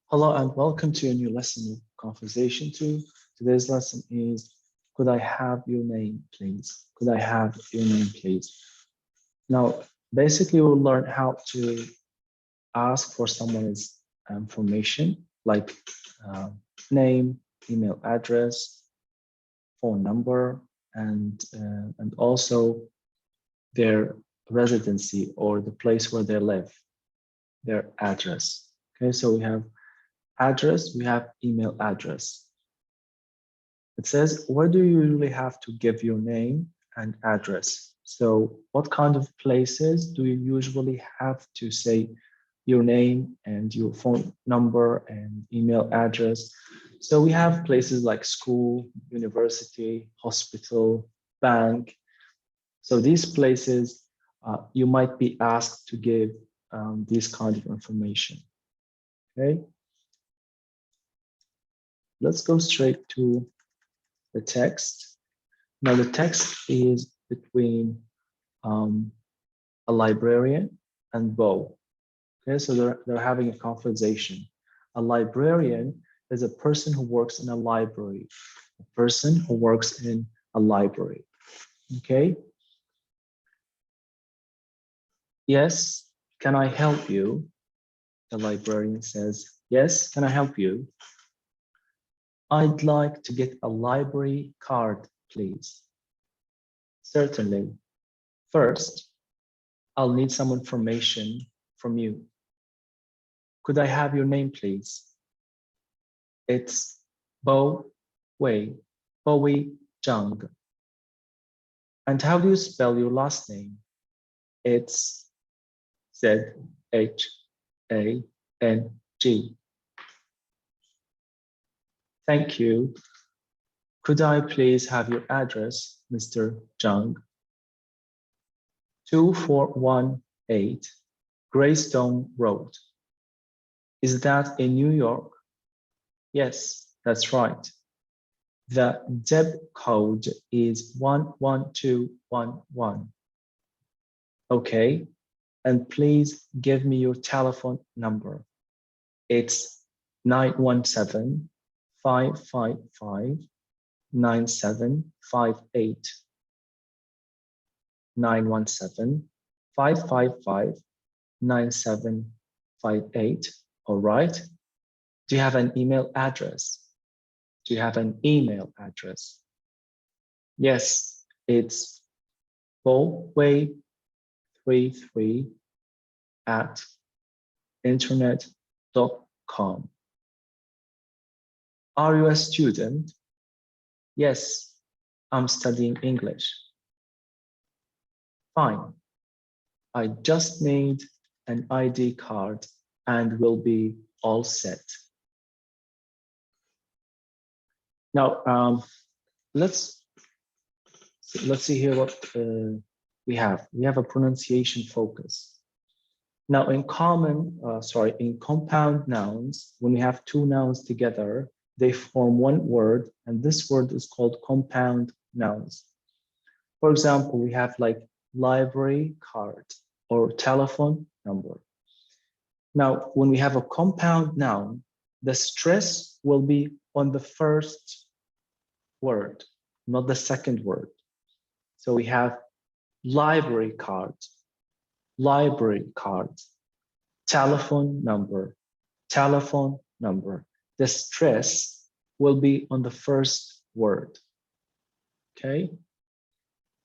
Hello and welcome to a new lesson of Conversation 2. Today's lesson is, could I have your name, please? Could I have your name, please? Now, basically, we'll learn how to ask for someone's information, like uh, name, email address, phone number, and also their residency or the place where they live, their address. Okay, so we have address, we have email address. It says, where do you usually have to give your name and address? So what kind of places do you usually have to say your name and your phone number and email address? So we have places like school, university, hospital, bank. So these places, you might be asked to give this kind of information, okay? Let's go straight to the text. Now the text is between a librarian and Bo. Okay, so they're having a conversation. A librarian is a person who works in a library. A person who works in a library. Okay. Yes, can I help you? The librarian says, yes, can I help you? I'd like to get a library card, please. Certainly. First, I'll need some information from you. Could I have your name, please? It's Bo Wei, Bowie Zhang. And how do you spell your last name? It's Z-H-A-N-G. Thank you. Could I please have your address, Mr. Zhang? 2418 Greystone Road. Is that in New York? Yes, that's right. The zip code is 11211. Okay, and please give me your telephone number. It's 917-555-9758. 917-555-9758. All right. Do you have an email address? Do you have an email address? Yes, it's boway33 at internet.com. Are you a student? Yes, I'm studying English. Fine. I just need an ID card and we'll be all set. Now, let's see here what we have. We have a pronunciation focus. Now, in compound nouns, when we have two nouns together, they form one word, and this word is called compound nouns. For example, we have like library card or telephone number. Now, when we have a compound noun, the stress will be on the first word, not the second word. So we have library card, telephone number. The stress will be on the first word, okay?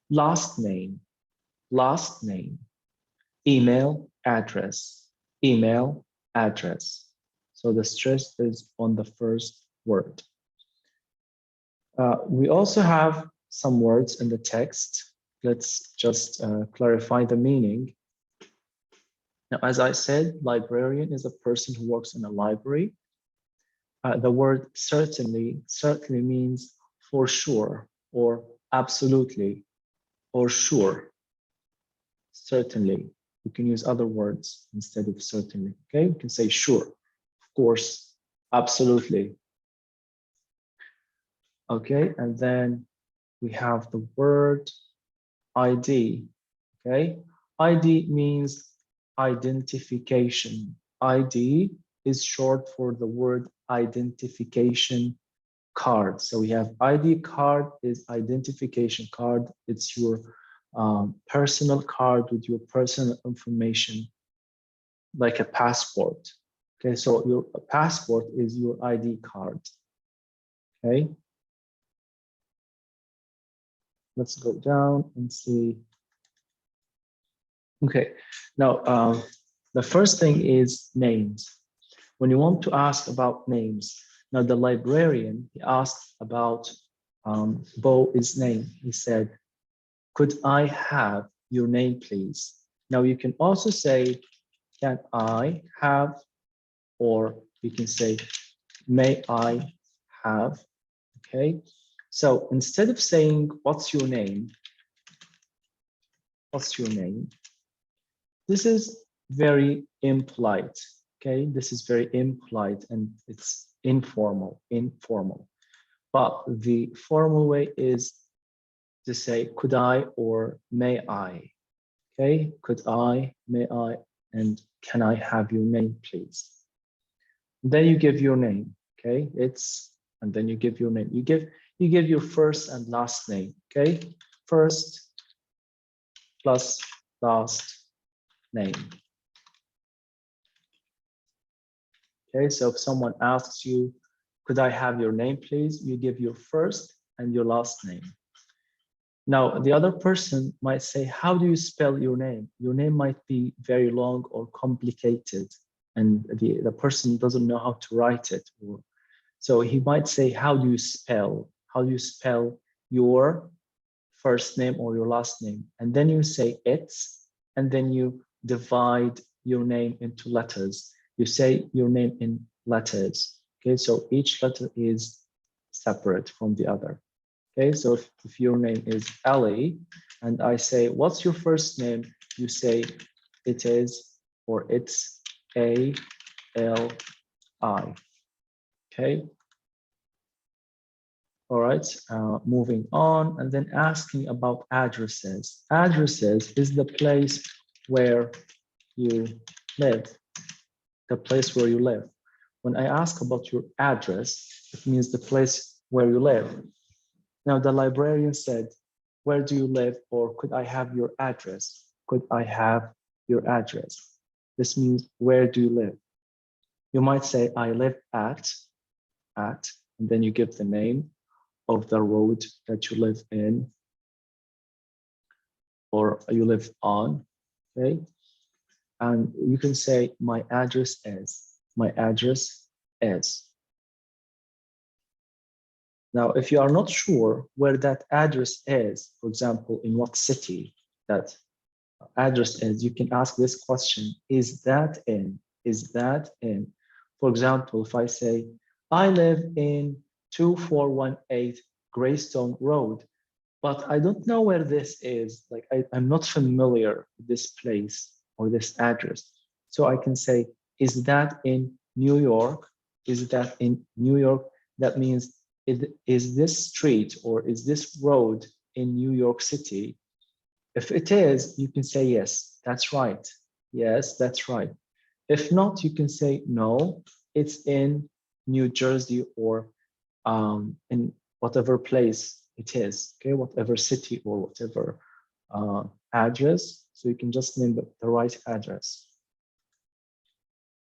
Last name, email address. So the stress is on the first word. We also have some words in the text. Let's just clarify the meaning. Now, as I said, librarian is a person who works in a library. The word certainly means for sure or absolutely or sure. Certainly. You can use other words instead of certainly. Okay, you can say sure, of course, absolutely. Okay, and then we have the word ID. Okay, ID means identification. ID is short for the word identification card. So we have ID card is identification card. It's your personal card with your personal information, like a passport. Okay, so your passport is your ID card. Okay, let's go down and see. Okay, now the first thing is names. When you want to ask about names, now the librarian, he asked about Bo's name. He said, could I have your name, please? Now you can also say, can I have, or you can say, may I have, okay? So instead of saying, what's your name? What's your name? This is very impolite, okay? This is very impolite and it's informal. But the formal way is to say, could I or may I, okay? Could I, may I, and can I have your name, please? Then you give your name, okay? And then you give your name. You give your first and last name, okay? First plus last name. Okay, so if someone asks you, could I have your name, please? You give your first and your last name. Now, the other person might say, how do you spell your name? Your name might be very long or complicated, and the person doesn't know how to write it. So he might say, how do you spell? How do you spell your first name or your last name? And then you say it's, and then you divide your name into letters. You say your name in letters. Okay, so each letter is separate from the other. Okay, so if your name is Ali, and I say, what's your first name? You say it is, or it's A-L-I. Okay. All right, moving on, and then asking about addresses. Addresses is the place where you live, the place where you live. When I ask about your address, it means the place where you live. Now, the librarian said, where do you live? Or could I have your address? Could I have your address? This means, where do you live? You might say, I live at, and then you give the name of the road that you live in or you live on, okay? And you can say, my address is, my address is. Now, if you are not sure where that address is, for example, in what city that address is, you can ask this question, is that in? Is that in? For example, if I say, I live in 2418 Greystone Road, but I don't know where this is. Like I'm not familiar with this place or this address. So I can say, is that in New York? Is that in New York? That means, is this street or is this road in New York City? If it is, you can say, yes, that's right. Yes, that's right. If not, you can say, no, it's in New Jersey or in whatever place it is, okay, whatever city or whatever address. So you can just name the right address.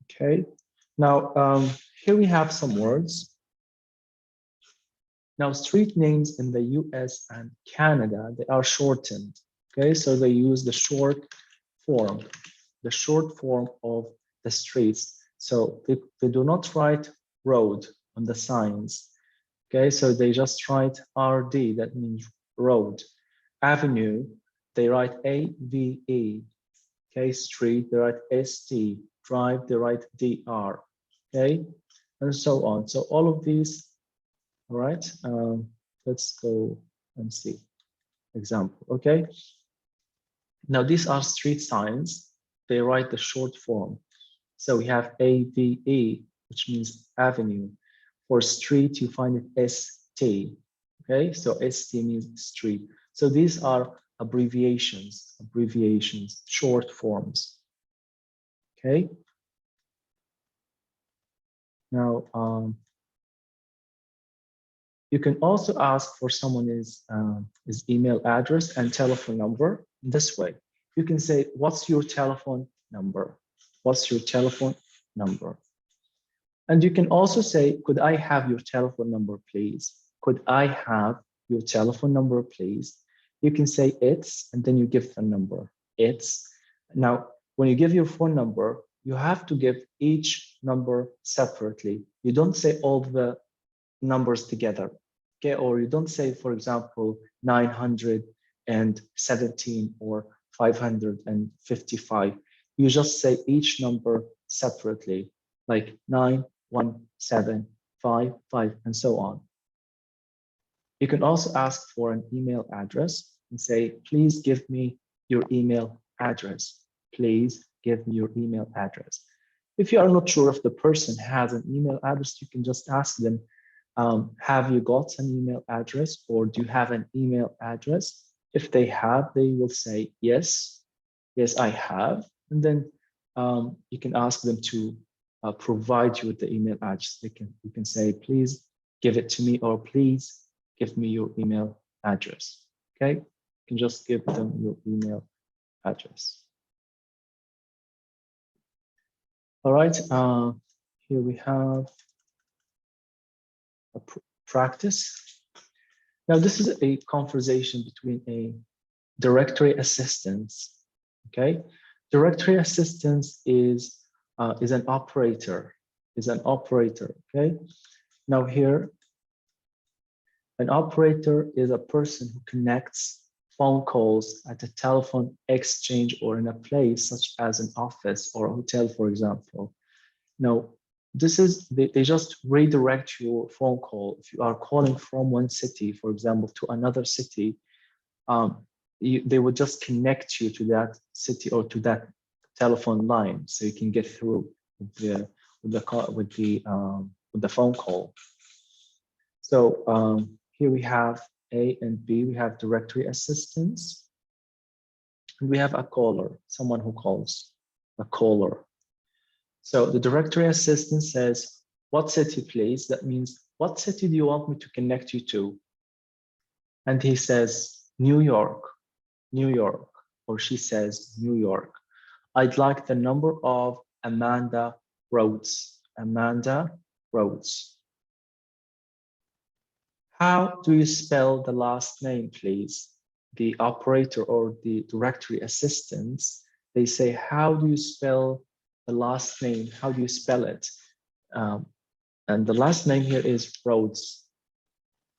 Okay, now here we have some words. Now, street names in the US and Canada, they are shortened. Okay, so they use the short form of the streets. So they do not write road on the signs. Okay, so they just write RD, that means road. Avenue, they write AVE. Okay, street, they write ST. Drive, they write DR. Okay, and so on. So all of these, all right, let's go and see example. Okay, now these are street signs. They write the short form. So we have AVE, which means avenue. For street, you find it ST. Okay, so ST means street. So these are abbreviations, short forms. Okay. Now, you can also ask for someone's email address and telephone number this way. You can say, what's your telephone number? What's your telephone number? And you can also say, could I have your telephone number, please? Could I have your telephone number, please? You can say it's, and then you give the number. It's. Now, when you give your phone number, you have to give each number separately. You don't say all the numbers together, okay? Or you don't say, for example, 917 or 555. You just say each number separately, like 91755 and so on. You can also ask for an email address and say, please give me your email address. Please give me your email address. If you are not sure if the person has an email address, you can just ask them, have you got an email address, or do you have an email address? If they have, they will say, yes, yes, I have. And then you can ask them to provide you with the email address. You can say, please give it to me, or please give me your email address. Okay, you can just give them your email address. All right, here we have a practice. Now, this is a conversation between a directory assistant. Okay, directory assistant is an operator. Okay, now here, an operator is a person who connects phone calls at a telephone exchange or in a place such as an office or a hotel, for example. Now, this is, they just redirect your phone call. If you are calling from one city, for example, to another city, they would just connect you to that city or to that telephone line, so you can get through with the phone call. So here we have A and B. We have directory assistants, and we have a caller, someone who calls, a caller. So the directory assistant says, what city, please? That means, what city do you want me to connect you to? And he says, New York, New York, or she says, New York. I'd like the number of Amanda Rhodes. Amanda Rhodes. How do you spell the last name, please? The operator or the directory assistants, they say, how do you spell the last name? How do you spell it? And the last name here is Rhodes.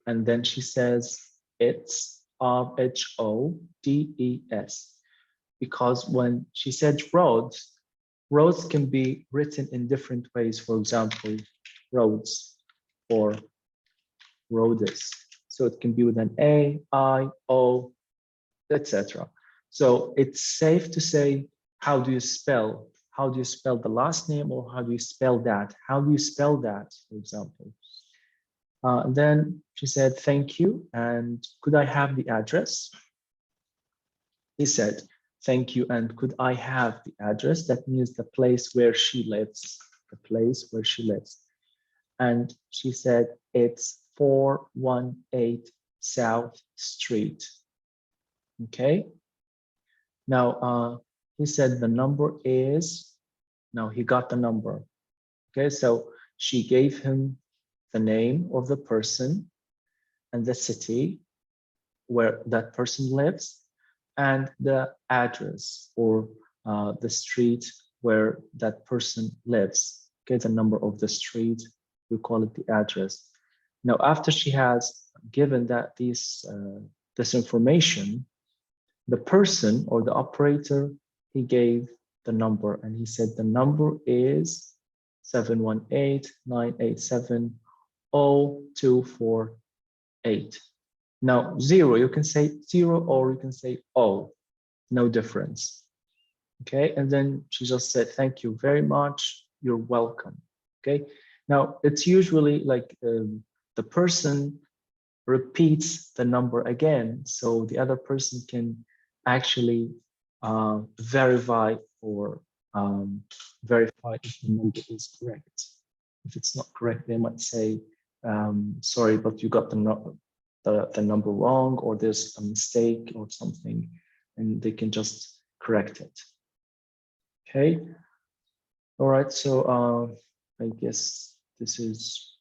And then she says, it's R-H-O-D-E-S. Because when she said Rhodes, Rhodes can be written in different ways. For example, Rhodes or Rhodes. So it can be with an A, I, O, etc. So it's safe to say, how do you spell? How do you spell the last name, or how do you spell that? How do you spell that, for example? And then she said, thank you. And could I have the address? He said, thank you. And could I have the address? That means the place where she lives, the place where she lives. And she said, it's 418 South Street. Okay. Now, he said the number is, now he got the number. Okay, so she gave him the name of the person and the city where that person lives and the address or the street where that person lives. Okay, the number of the street, we call it the address. Now, after she has given that this information, the person or the operator, he gave the number and he said the number is 718-987-0248. Now, 0, you can say 0 or you can say O, no difference. Okay, and then she just said, thank you very much, you're welcome. Okay, now it's usually like the person repeats the number again, so the other person can actually verify or verify if the number is correct. if it's not correct, they might say, sorry, but you got the number wrong, or there's a mistake or something, and they can just correct it. Okay. All right. So I guess this is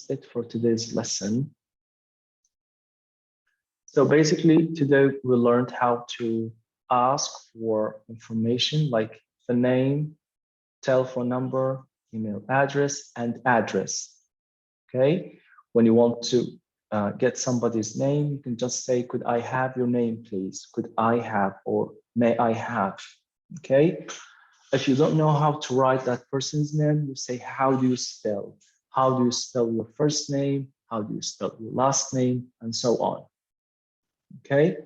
it for today's lesson. So basically, today we learned how to ask for information like the name, telephone number, email address, and address. Okay. When you want to get somebody's name, you can just say, could I have your name, please? Could I have, or may I have? Okay. If you don't know how to write that person's name, you say, how do you spell? How do you spell your first name? How do you spell your last name? And so on. Okay.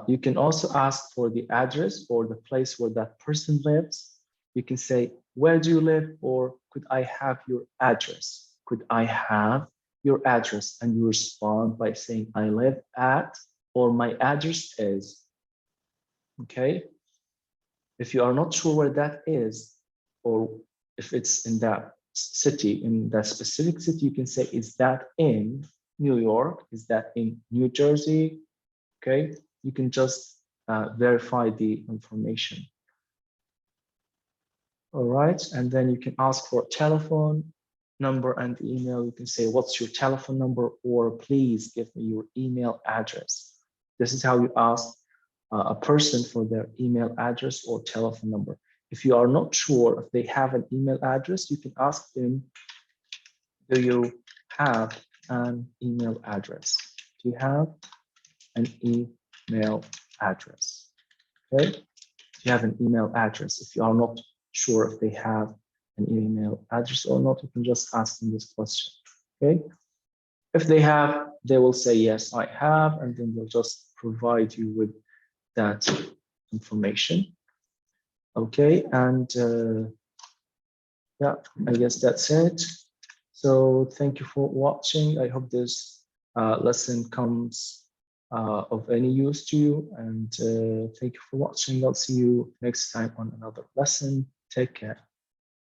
You can also ask for the address or the place where that person lives. You can say, where do you live? Or could I have your address? Could I have your address? And you respond by saying, I live at, or my address is. Okay. If you are not sure where that is, or if it's in that city, in that specific city, you can say, is that in New York? Is that in New Jersey? Okay. You can just verify the information. All right, and then you can ask for a telephone number and email. You can say, what's your telephone number, or please give me your email address. This is how you ask a person for their email address or telephone number. If you are not sure if they have an email address, you can ask them, do you have an email address? Do you have an email address? Okay, do you have an email address? If you are not sure if they have an email address or not, you can just ask them this question. Okay, if they have, they will say, yes, I have, and then they'll just provide you with that information. Okay, and yeah, I guess that's it. So thank you for watching. I hope this lesson comes of any use to you, and thank you for watching. I'll see you next time on another lesson. Take care.